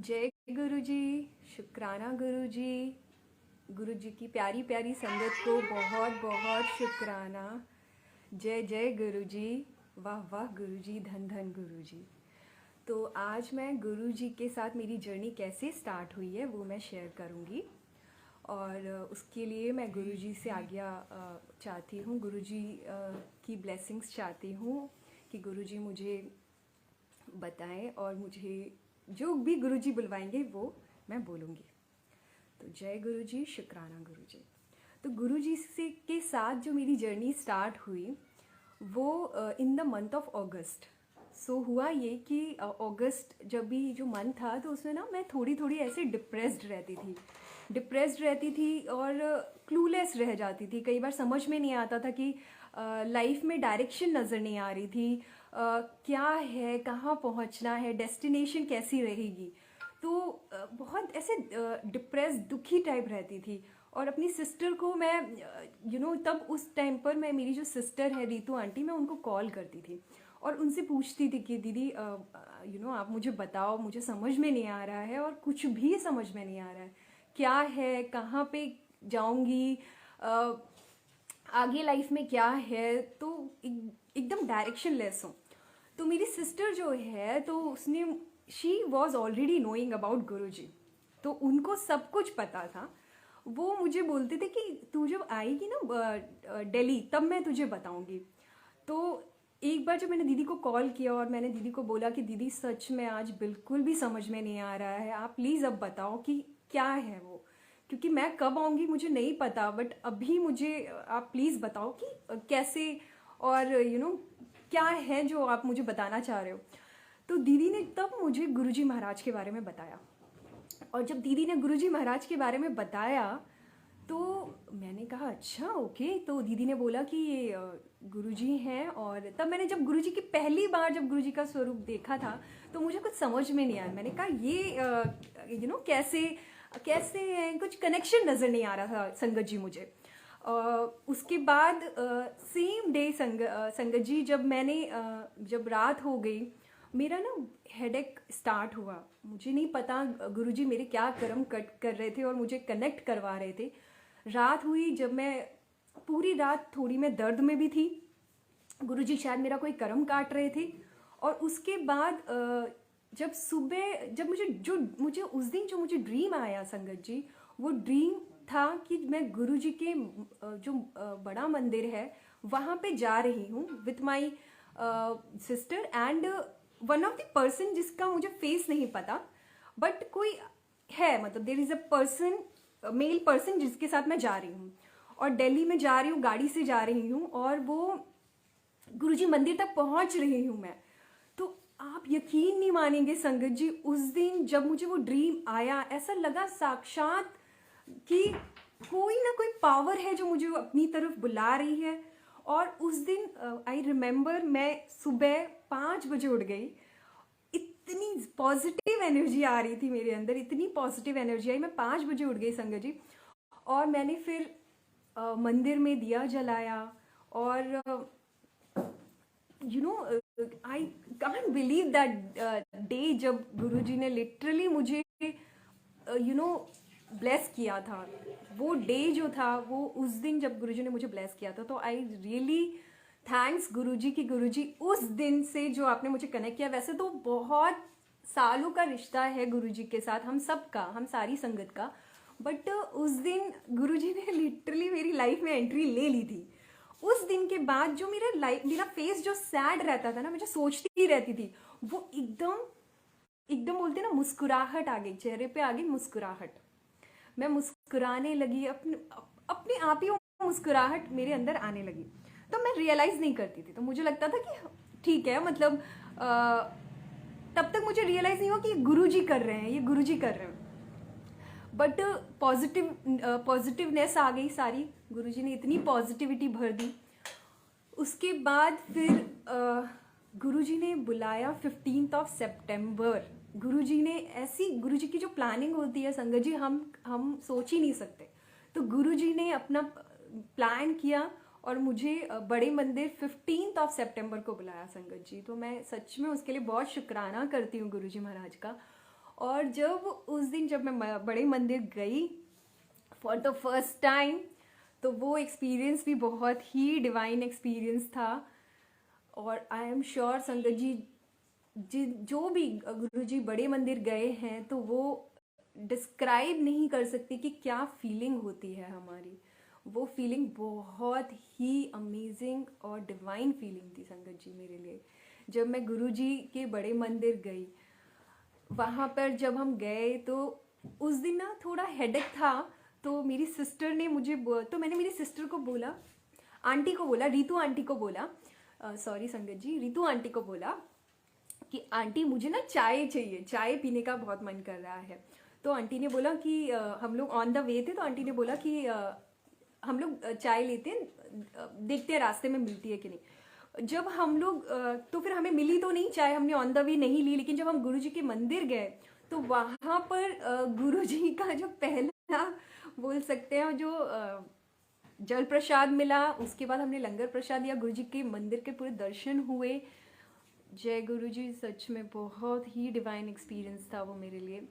जय गुरु जी। शुक्राना गुरु जी। गुरु जी की प्यारी प्यारी संगत को बहुत बहुत शुक्राना। जय जय गुरु जी। वाह वाह गुरु जी, धन धन गुरु जी। तो आज मैं गुरु जी के साथ मेरी जर्नी कैसे स्टार्ट हुई है वो मैं शेयर करूँगी। और उसके लिए मैं गुरु जी से आज्ञा चाहती हूँ, गुरु जी की ब्लेसिंग्स चाहती हूँ कि गुरु जी मुझे बताएं और मुझे जो भी गुरु जी बुलवाएंगे वो मैं बोलूँगी। तो जय गुरु जी, शुक्राना गुरु जी। तो गुरु जी से के साथ जो मेरी जर्नी स्टार्ट हुई वो in the month of August. So हुआ ये कि अगस्त जब भी जो मंथ था तो उसमें ना मैं थोड़ी थोड़ी ऐसे डिप्रेस्ड रहती थी और क्लूलेस रह जाती थी। कई बार समझ में नहीं आता था कि लाइफ में डायरेक्शन नज़र नहीं आ रही थी। क्या है, कहाँ पहुँचना है, डेस्टिनेशन कैसी रहेगी। तो बहुत ऐसे डिप्रेस दुखी टाइप रहती थी। और अपनी सिस्टर को मैं तब उस टाइम पर मैं, मेरी जो सिस्टर है रीतू आंटी, मैं उनको कॉल करती थी और उनसे पूछती थी कि दीदी आप मुझे बताओ, मुझे समझ में नहीं आ रहा है और कुछ भी समझ में नहीं आ रहा है, क्या है, कहाँ पे जाऊंगी, आगे लाइफ में क्या है। तो एकदम डायरेक्शन लेस हूँ। तो मेरी सिस्टर जो है तो उसने, she was already knowing about Guruji, तो उनको सब कुछ पता था। वो मुझे बोलते थे कि तू जब आएगी ना दिल्ली तब मैं तुझे बताऊंगी। तो एक बार जब मैंने दीदी को कॉल किया और मैंने दीदी को बोला कि दीदी सच में आज बिल्कुल भी समझ में नहीं आ रहा है, आप प्लीज़ अब बताओ कि क्या है वो, क्योंकि मैं कब आऊँगी मुझे नहीं पता, बट अभी मुझे आप प्लीज़ बताओ कि कैसे और क्या है जो आप मुझे बताना चाह रहे हो। तो दीदी ने तब मुझे गुरुजी महाराज के बारे में बताया। और जब दीदी ने गुरुजी महाराज के बारे में बताया तो मैंने कहा अच्छा ओके। तो दीदी ने बोला कि ये गुरुजी हैं। और तब मैंने जब गुरुजी की पहली बार जब गुरुजी का स्वरूप देखा था तो मुझे कुछ समझ में नहीं आया। मैंने कहा ये कैसे कैसे हैं, कुछ कनेक्शन नज़र नहीं आ रहा था संगत जी मुझे। उसके बाद सेम डे संगत जी, जब रात हो गई, मेरा ना हेडेक स्टार्ट हुआ। मुझे नहीं पता गुरुजी मेरे क्या कर्म कट कर रहे थे और मुझे कनेक्ट करवा रहे थे। रात हुई जब मैं, पूरी रात थोड़ी मैं दर्द में भी थी। गुरुजी शायद मेरा कोई कर्म काट रहे थे। और उसके बाद जब सुबह, जब मुझे उस दिन जो मुझे ड्रीम आया संगत जी, वो ड्रीम था कि मैं गुरुजी के जो बड़ा मंदिर है वहाँ पे जा रही हूँ with my sister and one of the person जिसका मुझे फेस नहीं पता, बट कोई है, मतलब there is a person, male person जिसके साथ मैं जा रही हूँ। और दिल्ली में जा रही हूँ, गाड़ी से जा रही हूँ और वो गुरुजी मंदिर तक पहुँच रही हूँ मैं। तो आप यकीन नहीं मानेंगे संगत जी, उस दिन जब मुझे वो ड्रीम आया ऐसा लगा साक्षात कि कोई ना कोई पावर है जो मुझे अपनी तरफ बुला रही है। और उस दिन आई रिमेम्बर, मैं सुबह 5 बजे उठ गई। इतनी पॉजिटिव एनर्जी आ रही थी मेरे अंदर, इतनी पॉजिटिव एनर्जी आई। मैं 5 बजे उठ गई संगत जी। और मैंने फिर मंदिर में दिया जलाया। और I can't believe that day जब गुरुजी ने लिटरली मुझे ब्लेस किया था। वो डे जो था, वो उस दिन जब गुरुजी ने मुझे ब्लेस किया था, तो आई रियली थैंक्स गुरुजी कि गुरुजी उस दिन से जो आपने मुझे कनेक्ट किया। वैसे तो बहुत सालों का रिश्ता है गुरुजी के साथ, हम सब का, हम सारी संगत का, बट उस दिन गुरुजी ने लिटरली मेरी लाइफ में एंट्री ले ली थी। उस दिन के बाद जो मेरा फेस जो सैड रहता था ना, मैं जो सोचती ही रहती थी, वो एकदम एकदम बोलते ना, मुस्कुराहट आ गई, चेहरे पे आ गई मुस्कुराहट। मैं मुस्कुराने लगी, अपने अपने आप ही वो मुस्कुराहट मेरे अंदर आने लगी। तो मैं रियलाइज नहीं करती थी, तो मुझे लगता था कि ठीक है, मतलब तब तक मुझे रियलाइज नहीं हुआ कि ये गुरुजी कर रहे हैं, ये गुरुजी कर रहे हैं। बट पॉजिटिवनेस आ गई सारी, गुरुजी ने इतनी पॉजिटिविटी भर दी। उसके बाद फिर गुरुजी ने बुलाया 15 सितंबर। गुरुजी ने ऐसी, गुरुजी की जो प्लानिंग होती है संगत जी, हम सोच ही नहीं सकते। तो गुरुजी ने अपना प्लान किया और मुझे बड़े मंदिर 15 सितंबर को बुलाया संगत जी। तो मैं सच में उसके लिए बहुत शुक्राना करती हूँ गुरुजी महाराज का। और जब उस दिन जब मैं बड़े मंदिर गई फॉर द फर्स्ट टाइम, तो वो एक्सपीरियंस भी बहुत ही डिवाइन एक्सपीरियंस था। और आई एम श्योर संगत जी जो भी गुरु जी बड़े मंदिर गए हैं तो वो डिस्क्राइब नहीं कर सकते कि क्या फीलिंग होती है हमारी। वो फीलिंग बहुत ही अमेजिंग और डिवाइन फीलिंग थी संगत जी मेरे लिए, जब मैं गुरु जी के बड़े मंदिर गई। वहाँ पर जब हम गए तो उस दिन ना थोड़ा हेडेक था, तो मेरी सिस्टर ने तो मैंने मेरी सिस्टर को बोला, आंटी को बोला, रितु आंटी को बोला, सॉरी संगत जी, रितु आंटी को बोला कि आंटी मुझे ना चाय चाहिए, चाय पीने का बहुत मन कर रहा है। तो आंटी ने बोला कि हम लोग ऑन द वे थे, तो आंटी ने बोला कि हम लोग चाय लेते हैं, देखते हैं रास्ते में मिलती है कि नहीं। जब हम लोग तो फिर हमें मिली तो नहीं चाय, हमने ऑन द वे नहीं ली, लेकिन जब हम गुरुजी के मंदिर गए तो वहाँ पर गुरुजी का जो पहला बोल सकते हैं जो जल प्रसाद मिला, उसके बाद हमने लंगर प्रसाद दिया, गुरुजी के मंदिर के पूरे दर्शन हुए। जय गुरुजी, सच में बहुत ही डिवाइन एक्सपीरियंस था वो मेरे लिए।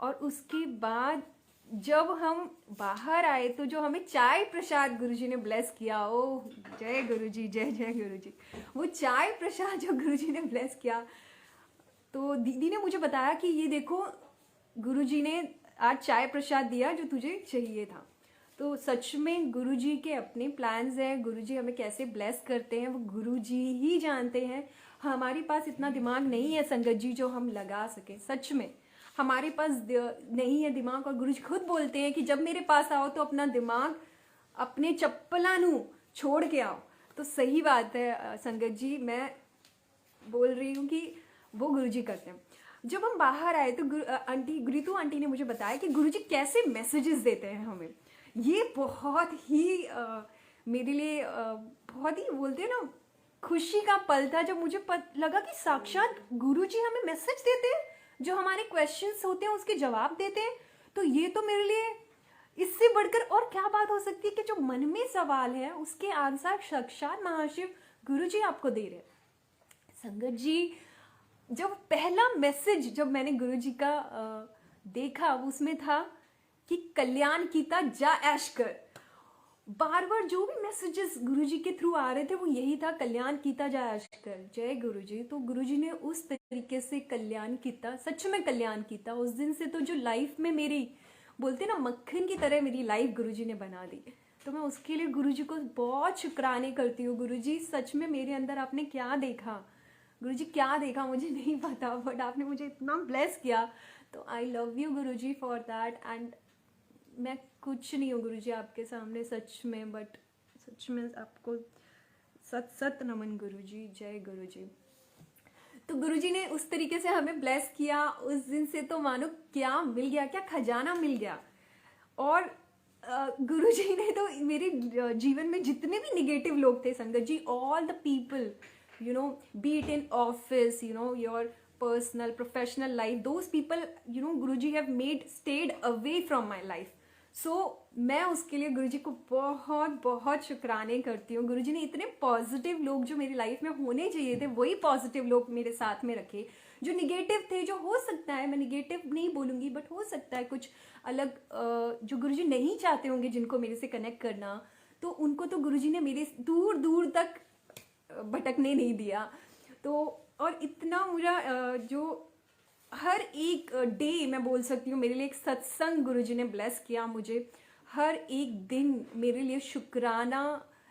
और उसके बाद जब हम बाहर आए तो जो हमें चाय प्रसाद गुरुजी ने ब्लेस किया, ओह जय गुरुजी, जय जय गुरुजी। वो चाय प्रसाद जो गुरुजी ने ब्लेस किया, तो दीदी ने मुझे बताया कि ये देखो गुरुजी ने आज चाय प्रसाद दिया जो तुझे चाहिए था। तो सच में गुरुजी के अपने प्लान्स हैं, गुरुजी हमें कैसे ब्लेस करते हैं वो गुरुजी ही जानते हैं। हमारे पास इतना दिमाग नहीं है संगत जी जो हम लगा सके, सच में हमारे पास नहीं है दिमाग। और गुरुजी खुद बोलते हैं कि जब मेरे पास आओ तो अपना दिमाग अपने चप्पलानू छोड़ के आओ। तो सही बात है संगत जी, मैं बोल रही हूँ कि वो गुरुजी करते हैं। जब हम बाहर आए तो आंटी रितु आंटी ने मुझे बताया कि गुरुजी कैसे मैसेजेस देते हैं हमें। ये बहुत ही मेरे लिए बहुत ही बोलते हैं ना खुशी का पल था, जब मुझे लगा कि साक्षात गुरुजी हमें मैसेज देते हैं, जो हमारे क्वेश्चंस होते हैं उसके जवाब देते हैं। तो ये तो मेरे लिए इससे बढ़कर और क्या बात हो सकती है कि जो मन में सवाल है उसके आंसर साक्षात महाशिव गुरुजी आपको दे रहे हैं। संगत जी, जब पहला मैसेज जब मैंने गुरुजी का देखा उसमें था कि कल्याण कीता जा ऐश कर। बार बार जो भी मैसेजेस गुरुजी के थ्रू आ रहे थे वो यही था, कल्याण कीता जा ऐश कर। जय गुरुजी। तो गुरुजी ने उस तरीके से कल्याण कीता, सच में कल्याण कीता। उस दिन से तो जो लाइफ में मेरी बोलते ना मक्खन की तरह मेरी लाइफ गुरुजी ने बना दी। तो मैं उसके लिए गुरुजी को बहुत शुक्राने करती हूँ। गुरुजी सच में मेरे अंदर आपने क्या देखा, गुरुजी क्या देखा मुझे नहीं पता, बट आपने मुझे इतना ब्लेस किया। तो I love you Guruji for that. And मैं कुछ नहीं हूँ गुरुजी आपके सामने सच में, बट सच में आपको सत सत नमन गुरुजी। जय गुरुजी। तो गुरुजी ने उस तरीके से हमें ब्लेस किया उस दिन से, तो मानो क्या मिल गया, क्या खजाना मिल गया। और गुरुजी ने तो मेरे जीवन में जितने भी निगेटिव लोग थे संगत जी, all the people be it in office, your personal professional life, those people Guruji have stayed away from my life. So मैं उसके लिए गुरुजी को बहुत बहुत शुक्राने करती हूँ। गुरुजी ने इतने पॉजिटिव लोग जो मेरी लाइफ में होने चाहिए थे वही पॉजिटिव लोग मेरे साथ में रखे। जो निगेटिव थे, जो हो सकता है, मैं निगेटिव नहीं बोलूँगी बट हो सकता है कुछ अलग जो गुरुजी नहीं चाहते होंगे जिनको मेरे से कनेक्ट करना, तो उनको तो गुरुजी ने मेरे दूर दूर तक भटकने नहीं दिया। तो और इतना मुझे जो हर एक डे मैं बोल सकती हूँ मेरे लिए एक सत्संग गुरुजी ने ब्लेस किया मुझे। हर एक दिन मेरे लिए शुक्राना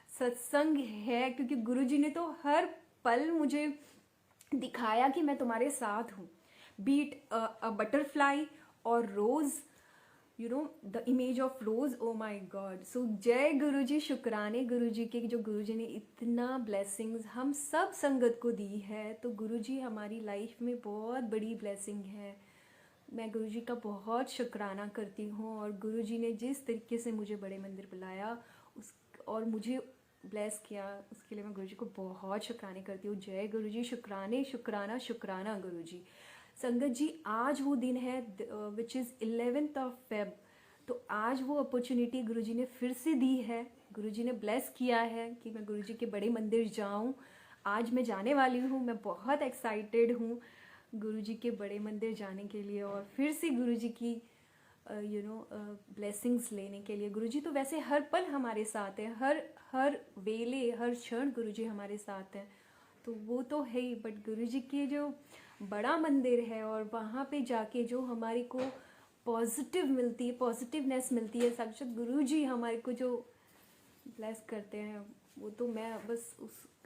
सत्संग है, क्योंकि गुरुजी ने तो हर पल मुझे दिखाया कि मैं तुम्हारे साथ हूँ। बीट अ बटरफ्लाई और rose, the image of rose, oh my God. So जय गुरुजी, शुक्राने गुरुजी के जो गुरुजी ने इतना ब्लेसिंग्स हम सब संगत को दी है। तो गुरुजी हमारी लाइफ में बहुत बड़ी ब्लेसिंग है। मैं गुरुजी का बहुत शुक्राना करती हूँ। और गुरुजी ने जिस तरीके से मुझे बड़े मंदिर बुलाया उस और मुझे ब्लेस किया उसके लिए मैं गुरुजी को बहुत शुक्राने करती हूँ। जय गुरुजी, शुक्राने, शुक्राना, शुक्राना गुरुजी। संगत जी, आज वो दिन है which is 11th of Feb। तो आज वो अपॉर्चुनिटी गुरुजी ने फिर से दी है। गुरुजी ने ब्लेस किया है कि मैं गुरुजी के बड़े मंदिर जाऊं। आज मैं जाने वाली हूँ, मैं बहुत एक्साइटेड हूँ। गुरुजी के बड़े मंदिर जाने के लिए और फिर से गुरुजी की ब्लेसिंग्स लेने के लिए। गुरुजी तो वैसे हर पल हमारे साथ है, हर हर वेले हर क्षण गुरुजी हमारे साथ हैं, तो वो तो है ही। बट गुरुजी के जो बड़ा मंदिर है और वहाँ पे जाके जो हमारे को पॉजिटिव मिलती है, पॉजिटिवनेस मिलती है, साक्षात गुरुजी हमारे को जो ब्लेस करते हैं, वो तो मैं बस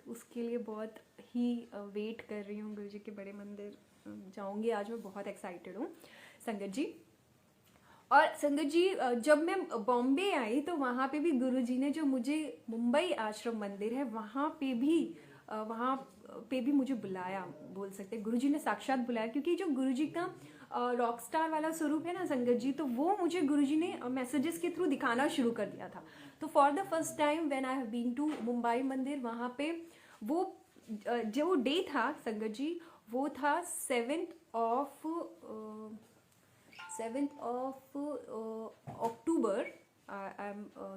उसके लिए बहुत ही वेट कर रही हूँ। गुरुजी के बड़े मंदिर जाऊँगी आज, मैं बहुत एक्साइटेड हूँ संगत जी। और संगत जी जब मैं बॉम्बे आई तो वहाँ पे भी गुरुजी ने जो मुझे, मुंबई आश्रम मंदिर है वहाँ पे भी मुझे बुलाया, बोल सकते हैं गुरुजी ने साक्षात बुलाया, क्योंकि जो गुरुजी का रॉक स्टार वाला स्वरूप है ना संगत जी, तो वो मुझे गुरुजी ने मैसेजेस के थ्रू दिखाना शुरू कर दिया था। तो for the first time when I have been to Mumbai मंदिर, वहाँ पे वो जो डे था संगत जी, वो था 7th of October.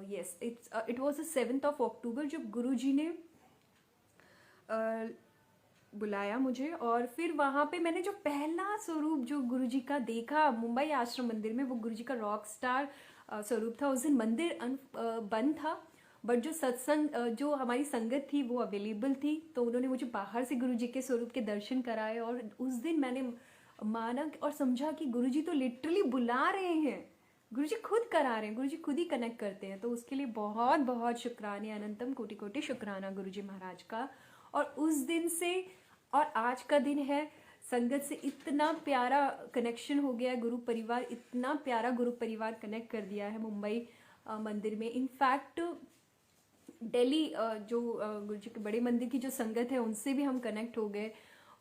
Yes, it was the 7th of October जब गुरुजी ने बुलाया मुझे। और फिर वहाँ पे मैंने जो पहला स्वरूप जो गुरुजी का देखा मुंबई आश्रम मंदिर में, वो गुरुजी का रॉक स्टार स्वरूप था। उस दिन मंदिर बंद था, बट जो सत्संग जो हमारी संगत थी वो अवेलेबल थी, तो उन्होंने मुझे बाहर से गुरुजी के स्वरूप के दर्शन कराए। और उस दिन मैंने माना और समझा कि गुरुजी तो लिटरली बुला रहे हैं, गुरुजी खुद करा रहे हैं, गुरुजी खुद ही कनेक्ट करते हैं। तो उसके लिए बहुत बहुत शुक्राने, अनंतम कोटि कोटि शुक्राना गुरुजी महाराज का। और उस दिन से और आज का दिन है, संगत से इतना प्यारा कनेक्शन हो गया है, गुरु परिवार इतना प्यारा गुरु परिवार कनेक्ट कर दिया है मुंबई मंदिर में। इनफैक्ट दिल्ली जो गुरुजी के बड़े मंदिर की जो संगत है उनसे भी हम कनेक्ट हो गए।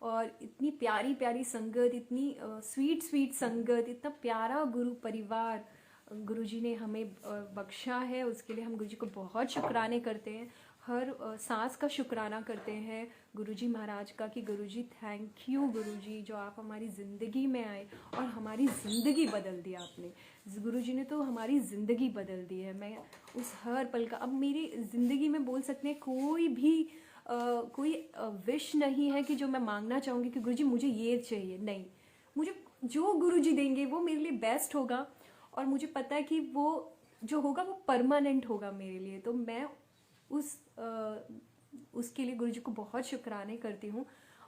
और इतनी प्यारी प्यारी संगत, इतनी स्वीट स्वीट संगत, इतना प्यारा गुरु परिवार गुरुजी ने हमें बख्शा है, उसके लिए हम गुरुजी को बहुत शुक्राने करते हैं। हर सांस का शुक्राना करते हैं गुरुजी महाराज का कि गुरुजी थैंक यू गुरुजी, जो आप हमारी ज़िंदगी में आए और हमारी ज़िंदगी बदल दी आपने। गुरुजी ने तो हमारी ज़िंदगी बदल दी है। मैं उस हर पल का, अब मेरी ज़िंदगी में बोल सकते हैं कोई भी कोई विश नहीं है कि जो मैं मांगना चाहूँगी कि गुरुजी मुझे ये चाहिए, नहीं। मुझे जो गुरुजी देंगे वो मेरे लिए बेस्ट होगा, और मुझे पता है कि वो जो होगा वो परमानेंट होगा मेरे लिए। तो मैं उसके लिए गुरुजी को बहुत शुक्राने करती हूँ।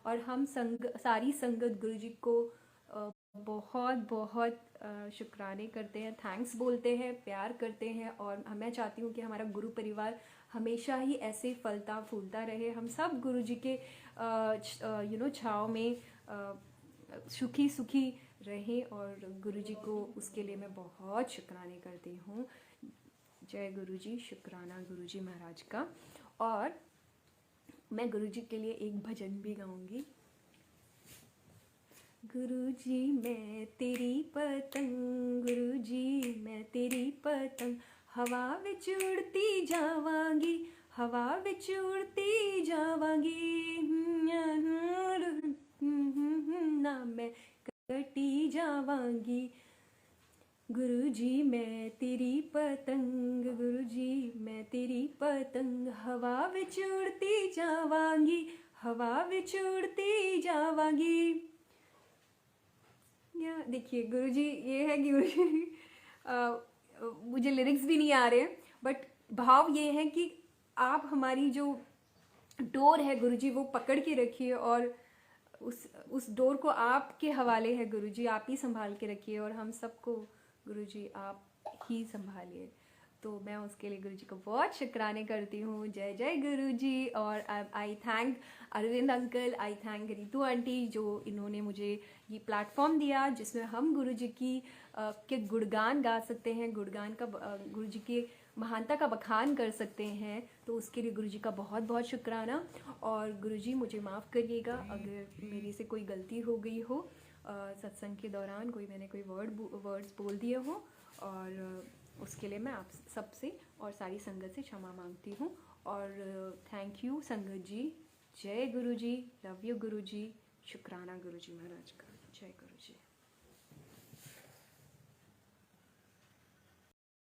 और हम सारी संगत गुरुजी को बहुत बहुत शुक्राने करते हैं, थैंक्स बोलते हैं, प्यार करते हैं। और मैं चाहती हूँ कि हमारा गुरु परिवार हमेशा ही ऐसे फलता फूलता रहे, हम सब गुरुजी के छाँव में सुखी सुखी रहें। और गुरुजी को उसके लिए मैं बहुत शुक्राने करती हूँ। जय गुरुजी, शुक्राना गुरुजी महाराज का। और मैं गुरुजी के लिए एक भजन भी गाऊंगी। गुरुजी मैं तेरी पतंग, गुरुजी मैं तेरी पतंग, हवा विच उड़ती जावांगी, हवा विच उड़ती जावांगी, ना मैं कटी जावांगी। गुरुजी मैं तेरी पतंग, गुरुजी मैं तेरी पतंग, हवा विच उड़ती जावांगी, हवा विच उड़ती जावांगी। या देखिए गुरुजी, ये है कि गुरुजी मुझे लिरिक्स भी नहीं आ रहे, बट भाव ये है कि आप हमारी जो डोर है गुरुजी वो पकड़ के रखिए, और उस डोर को आपके हवाले है गुरुजी, आप ही संभाल के रखिए, और हम सबको गुरुजी आप ही संभालिए। तो मैं उसके लिए गुरुजी को बहुत शुक्राने करती हूँ। जय जय गुरुजी। और I thank Arvind uncle, I thank Ritu aunty, जो इन्होंने मुझे ये प्लेटफॉर्म दिया जिसमें हम गुरुजी की के गुणगान गा सकते हैं, गुणगान का गुरुजी की महानता का बखान कर सकते हैं। तो उसके लिए गुरुजी का बहुत बहुत शुक्राना। और गुरुजी मुझे माफ़ करिएगा अगर मेरे से कोई गलती हो गई हो, सत्संग के दौरान मैंने कोई वर्ड्स बोल दिए हो, और उसके लिए मैं आप सबसे और सारी संगत से क्षमा मांगती हूँ। और थैंक यू संगत जी। जय गुरुजी, लव यू गुरुजी, शुक्राना गुरुजी महाराज का। जय गुरुजी।